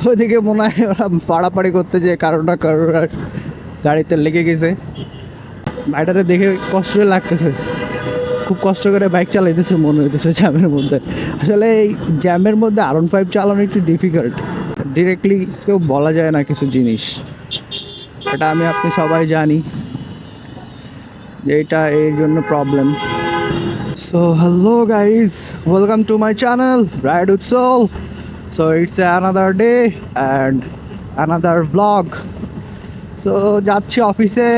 ওইদিকে মনে হয় ওরা পাড়াপাড়ি করতে যে কারোর না কারোর গাড়িতে লেগে গেছে। বাইকটারে দেখে কষ্ট লাগতেছে, খুব কষ্ট করে বাইক চালাইতেছে মনে হইতেছে জ্যামের মধ্যে। আসলে এই জ্যামের মধ্যে R15 চালানো একটু ডিফিকাল্ট, ডিরেক্টলি কেউ বলা যায় না কিছু জিনিস। এটা আমি আপনি সবাই জানি যে এটা এর জন্য problem. So hello guys, welcome to my channel ride with soul. So it's another day and another blog. So যাচ্ছি অফিসে,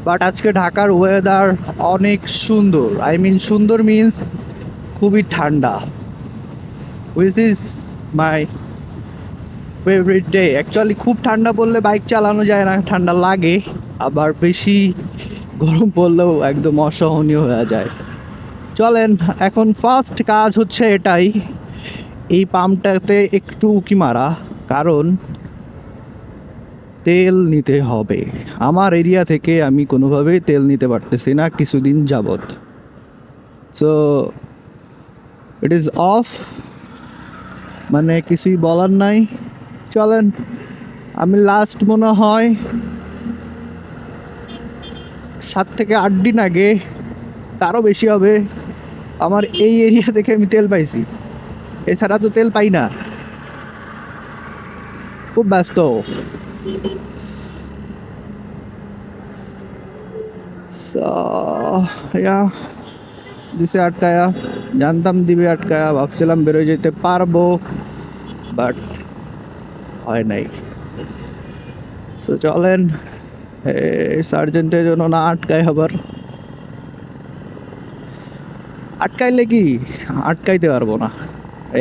বাট আজকে ঢাকার ওয়েদার অনেক সুন্দর। আই মিন সুন্দর মিন্স খুবই ঠান্ডা, which is my favourite day. Actually খুব ঠান্ডা পড়লে বাইক চালানো যায় না, ঠান্ডা লাগে। আবার বেশি গরম পড়লেও একদম অসহনীয় হয়ে যায়। চলেন, এখন ফার্স্ট কাজ হচ্ছে এটাই, এই পাম্পটাতে একটু উকি মারা, কারণ তেল নিতে হবে। আমার এরিয়া থেকে আমি কোনোভাবেই তেল নিতে পারতেছি না কিছুদিন যাবৎ। সো ইট ইজ অফ, মানে কিছুই বলার নাই। চলেন, আমি লাস্ট মনে হয় 7 থেকে 8 দিন আগে, তারও বেশি হবে, আমার এই এরিয়া থেকে আমি তেল পাইছি। এছাড়া তো তেল পাই না, খুব ব্যস্ত। দিছে আটকায়া, জানতাম দিবে আটকায়া, ভাবছিলাম বেরোয় যেতে পারবো, বাট হয় নাই। সো চলেন, সার্জেন্টের জন্য না আটকায়, আবার আটকাইলে কি আটকাইতে পারবো না।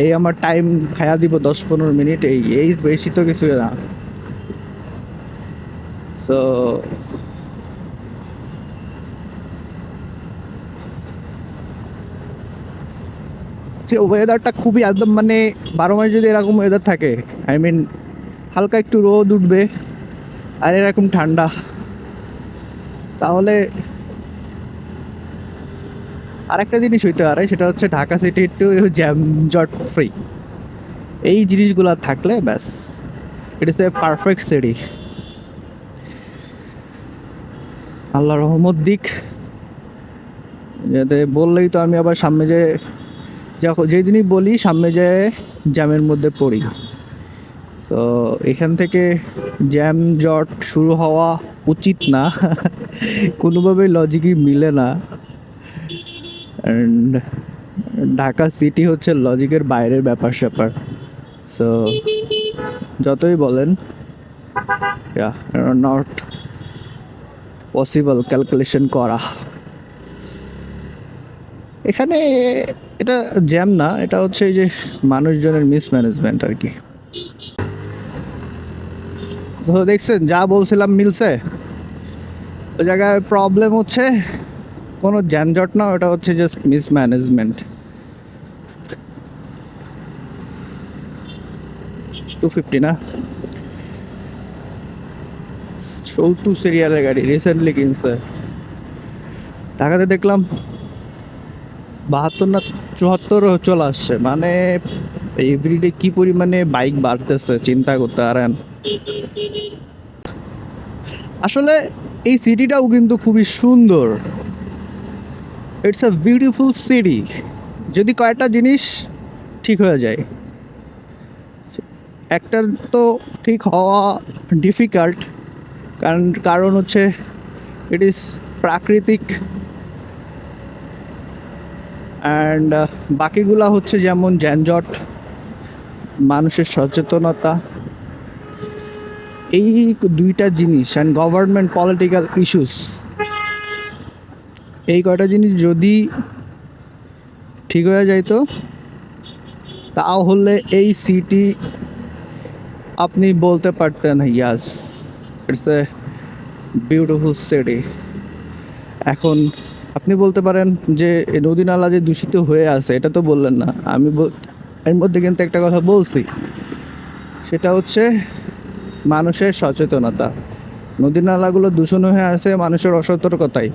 এই আমার টাইম খায়া দিব 10-15 মিনিট, এই বেশি তো কিছু না। সো ওয়েদারটা খুবই একদম, মানে 12 মাস যদি এরকম ওয়েদার থাকে, আই মিন হালকা একটু রোদ উঠবে আর এরকম ঠান্ডা, তাহলে আরেকটা জিনিস হইতে পারে, সেটা হচ্ছে ঢাকা সিটি একটু জ্যাম জট ফ্রি। এই জিনিসগুলো থাকলে ব্যাস, ইট ইস এ পারফেক্ট সিটি। আল্লাহ রহমত দিক, যাতে বললেই তো আমি আবার সামনে যে যখন যেদিনই বলি সামনে যেয়ে জ্যামের মধ্যে পড়ি। তো এখান থেকে জ্যাম জট শুরু হওয়া উচিত না, কোনোভাবেই লজিকই মিলে না। অ্যান্ড ঢাকা সিটি হচ্ছে লজিকের বাইরের ব্যাপার স্যাপার। সো যতই বলেন, নট পসিবল ক্যালকুলেশন করা এখানে। এটা জ্যাম না, এটা হচ্ছে এই যে মানুষজনের মিসম্যানেজমেন্ট আর কি। তো দেখছেন, যা বলছিলাম মিলছে। ওই জায়গায় প্রবলেম হচ্ছে কোনো যানজট না, ওটা হচ্ছে জাস্ট মিসম্যানেজমেন্ট। 250 না, 70 সিরিয়ালের গাড়ি রিসেন্টলি কিনছে। ঢাকাতে দেখলাম 72 না 74 চলে আসছে, মানে এভরিডে কি পরিমাণে বাইক বাড়তেছে চিন্তা করতে পারেন। আসলে এই সিটিটাও কিন্তু খুবই সুন্দর, ইটস আ বিউটিফুল সিটি, যদি কয়েকটা জিনিস ঠিক হয়ে যায়। একটা তো ঠিক হওয়া ডিফিকাল্ট, কারণ হচ্ছে ইট ইজ প্রাকৃতিক, অ্যান্ড বাকিগুলা হচ্ছে যেমন যানজট, মানুষের সচেতনতা, এই দুইটা জিনিস, অ্যান্ড গভর্নমেন্ট পলিটিক্যাল ইস্যুস। এই কয়টা জিনিস যদি ঠিক হয়ে যাইতো, তাহলে এই সিটি আপনি বলতে পারতেন ইয়াস, ইটস এ বিউটিফুল সিটি। এখন আপনি বলতে পারেন যে নদী নালা যে দূষিত হয়ে আছে, এটা তো বললেন না। এর মধ্যে কিন্তু একটা কথা বলছি, সেটা হচ্ছে মানুষের সচেতনতা। নদী নালাগুলো দূষণ হয়ে আছে মানুষের অসতর্কতায়।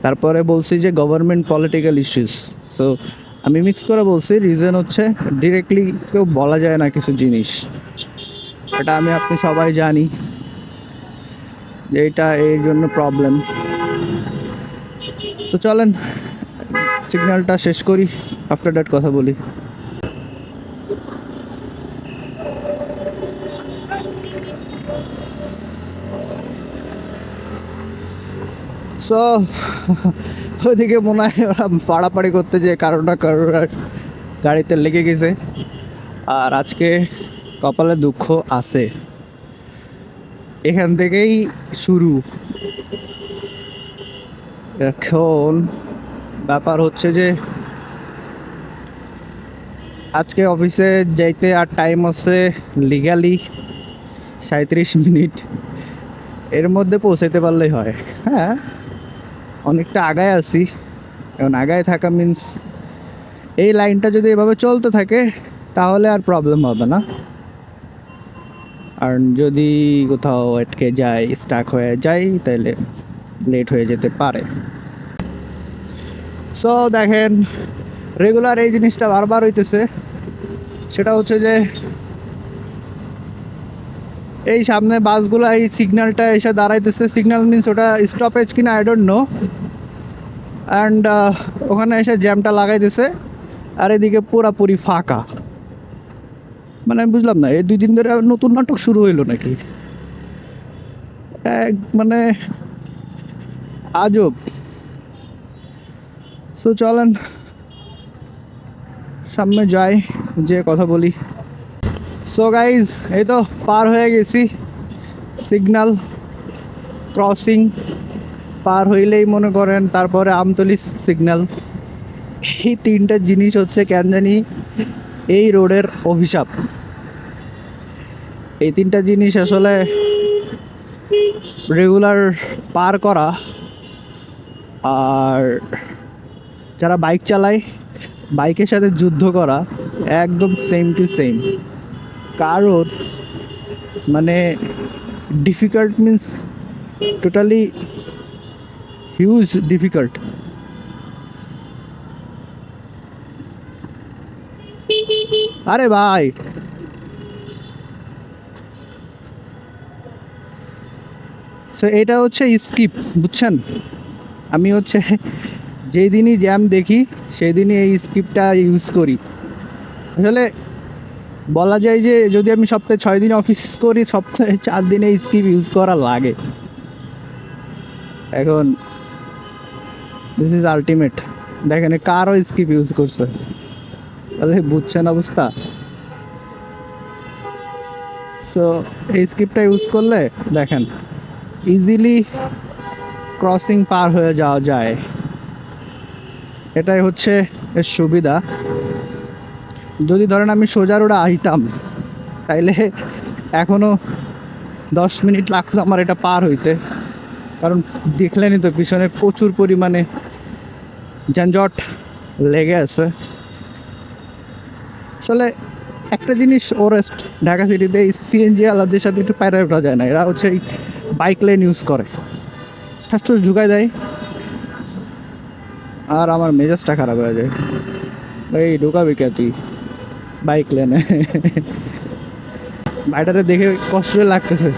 তারপরে বলছি যে গভর্নমেন্ট পলিটিক্যাল ইস্যুস। সো আমি মিক্স করে বলছি, রিজন হচ্ছে ডিরেক্টলি কেউ বলা যায় না কিছু জিনিস, এটা আপনি সবাই জানি যে এটা এর জন্য প্রবলেম। তো চলেন সিগন্যালটা শেষ করি, আফটার দ্যাট কথা বলি। সো ওইদিকে মনে হয় ওরা পাড়াপাড়ি করতে যে কারোর গাড়িতে লেগে গেছে, আর আজকে কপালে দুঃখ আছে, এখান থেকেই শুরু। এখন ব্যাপার হচ্ছে যে আজকে অফিসে যাইতে আর টাইম আছে লিগালি 37 মিনিট, এর মধ্যে পৌঁছাইতে পারলেই হয়। হ্যাঁ, অনেকটা আগায় আছি, এখন আগায় থাকা মিন্স এই লাইনটা যদি এভাবে চলতে থাকে তাহলে আর প্রবলেম হবে না, আর যদি কোথাও আটকে যায়, স্টাক হয়ে যায়, তাহলে লেট হয়ে যেতে পারে। সো দেখেন, রেগুলার এই জিনিসটা বারবার হইতেছে, সেটা হচ্ছে যে এই সামনে বাসগুলো এই সিগন্যালটা এসে দাঁড়াইতেছে, সিগন্যাল মিন্স ওটা স্টপেজ কিনা আই ডোন্ট নো, অ্যান্ড ওখানে এসে জ্যামটা লাগাইতেছে, আর এদিকে পুরাপুরি ফাঁকা। মানে আমি বুঝলাম না, এই 2 দিন ধরে নতুন নাটক শুরু হইলো নাকি, মানে আজব। সো চলেন সামনে যাই, যে কথা বলি। সো গাইজ, এই তো পার হয়ে গেছি সিগন্যাল ক্রসিং, পার হইলেই মনে করেন তারপরে আমতলি সিগন্যাল। এই 3টা জিনিস হচ্ছে কেন জানি এই রোডের অভিশাপ। এই 3টা জিনিস আসলে রেগুলার পার করা, আর যারা বাইক চালায় বাইকের সাথে যুদ্ধ করা একদম সেম টু সেম। কারণ মানে difficult means totally huge difficult. আরে ভাই, সো এটা হচ্ছে স্কিপ, বুঝছেন? আমি হচ্ছে যেই দিনই জ্যাম দেখি সেই দিনই এই স্কিপটা ইউজ করি। আসলে বলা যায় যে যদি আমি সপ্তাহে 6 দিন অফিস করি, সপ্তাহে 4 দিনে স্কিপ ইউজ করা লাগে। এখন দিস ইজ আলটিমেট। দেখেন কারও স্কিপ ইউজ করছে, তাহলে বুঝছেন অবস্থা। সো এই স্কিপটা ইউজ করলে দেখেন ইজিলি ক্রসিং পার হয়ে যাওয়া যায়, এটাই হচ্ছে এর সুবিধা। যদি ধরেন আমি সোজা রোডে আসতাম, তাইলে এখনও 10 মিনিট লাগতো আমার এটা পার হইতে, কারণ দেখলেনই তো পিছনে প্রচুর পরিমাণে যানজট লেগে আছে। আসলে একটা জিনিস ওরেস্ট, ঢাকা সিটিতে এই সিএনজি আলাদের সাথে একটু পায়রা ওঠা যায় না, এরা হচ্ছে এই বাইক লেন ইউজ করে, ঠাস ঝুঁকায় দেয়, আর আমার মেজাজটা খারাপ হয়ে যায়। এই ঢুকাবি কে তুই বাইক লেনে? বাইটারে দেখে কষ্ট লাগতেছে,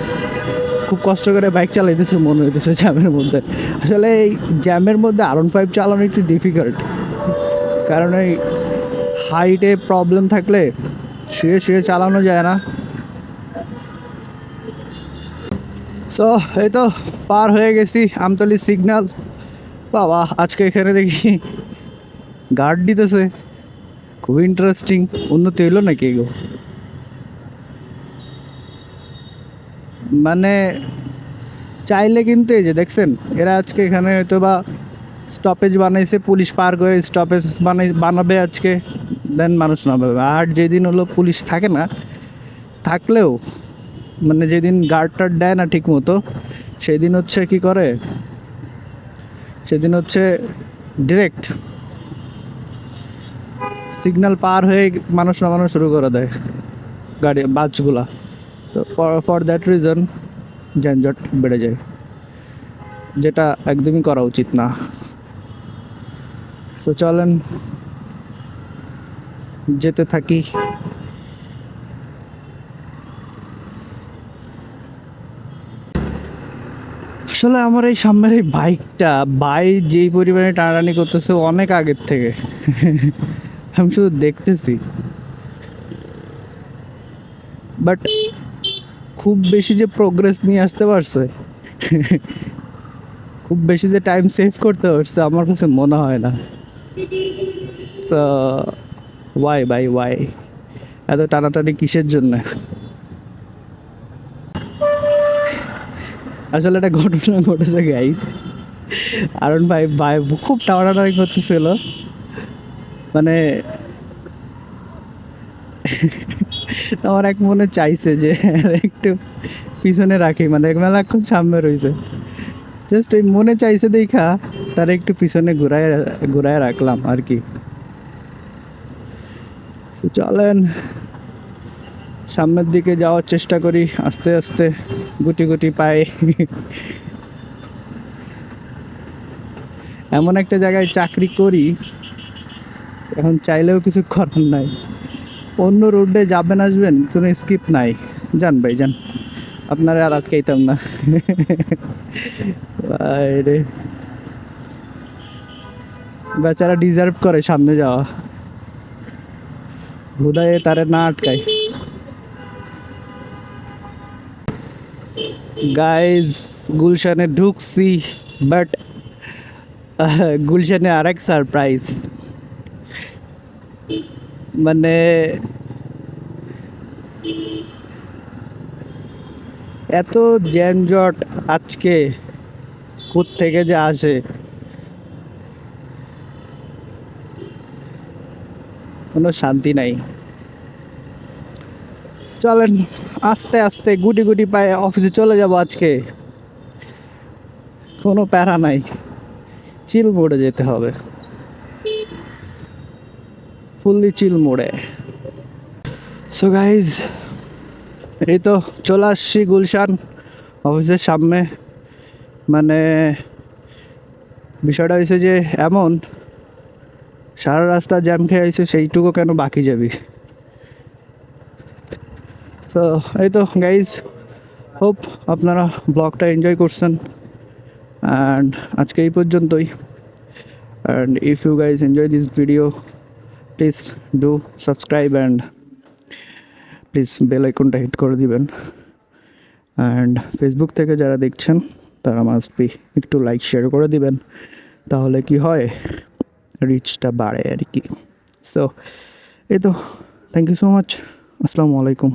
খুব কষ্ট করে বাইক চালাইতেছে মনে হইতেছে জ্যামের মধ্যে। আসলে এই জ্যামের মধ্যে R15 চালানো একটু ডিফিকাল্ট, কারণ এই হাইটে প্রবলেম থাকলে শুয়ে শুয়ে চালানো যায় না। সো এই তো পার হয়ে গেছি আমতলি সিগন্যাল। বাবা, আজকে এখানে দেখি গার্ড দিতেছে, খুব ইন্টারেস্টিং। উন্নতি হইলো নাকি এগো? মানে চাইলে কিন্তু এই যে দেখছেন, এরা আজকে এখানে হয়তো বা স্টপেজ বানাইছে, পুলিশ পার করে স্টপেজ বানাবে আজকে, দেন মানুষ নামবে। আর যেদিন হলো পুলিশ থাকে না, থাকলেও মানে যেদিন গার্ড টার্ড দেয় না ঠিক মতো, সেদিন হচ্ছে কি করে, সেদিন হচ্ছে ডিরেক্ট সিগন্যাল পার হয়ে মানুষ নামানো শুরু করে দেয় গাড়ি বাসগুলা। তো ফর দ্যাট রিজন যানজট বেড়ে যায়, যেটা একদমই করা উচিত না। তো চলেন যেতে থাকি। আসলে আমার এই সামনের এই বাইকটা যেই পরিমাণে টানাটানি করতেছে অনেক আগের থেকে। আমি শুধু দেখতেছি, বাট খুব বেশি যে প্রোগ্রেস নিয়ে আসতে পারছে, খুব বেশি যে টাইম সেভ করতে পারছে আমার কাছে মনে হয় না। তো ওয়াই বাই ওয়াই এত টানাটানি কিসের জন্য? আসলে একটা ঘটনা ঘটেছে গাইস। আরন ভাই ভাই খুব টানাটানি করতেছিল, মানে আমার এক মনে চাইছে যে একটু পিছনে রাখি, মানে মেলাক্ষণ সামনে রয়েছে, জাস্ট ওই মনে চাইছে দেখা তার একটু পিছনে ঘুরায় ঘুরায় রাখলাম আর কি। তো চলেন সামনের দিকে যাওয়ার চেষ্টা করি আস্তে আস্তে, গুটি গুটি পায়ে। এমন একটা জায়গায় চাকরি করি, এখন চাইলেও কিছু করার নাই। অন্য রোডে যাবেন আসবেন কোনো স্কিপ নাই, যান ভাই যান, আপনারা আর আটকাইতাম না। বাইরে বেচারা ডিজার্ভ করে সামনে যাওয়া, হুদায় তারে না আটকায়। গাইজ গুলশানে ঢুকছি, বাট গুলশানে আরেক সারপ্রাইজ, মানে এত যানজট আজকে থেকে যে আসে, কোনো শান্তি নাই। চলেন আস্তে আস্তে গুটি গুটি পায়ে অফিসে চলে যাব আজকে, কোনো প্যারা নাই, চিল মোড়ে যেতে হবে, ফুললি চিল মোড়ে। সো গাইজ এই তো চলে আসছি গুলশান অফিসের সামনে। মানে বিষয়টা হয়েছে যে এমন, সারা রাস্তা জ্যাম খেয়ে আইছে, সেইটুকু কেন বাকি যাবি। তো এই তো গাইজ, হোপ আপনারা ব্লগটা এনজয় করছেন, অ্যান্ড আজকে এই পর্যন্তই। And if you guys enjoy this video, please do subscribe and please bell আইকনটা হিট করে দিবেন। অ্যান্ড ফেসবুক থেকে যারা দেখছেন তারা মাস্ট বি একটু লাইক শেয়ার করে দিবেন, তাহলে কি হয় রিচটা বাড়ে আর কি। সো এই তো, থ্যাংক ইউ সো মাচ, আসসালামু আলাইকুম।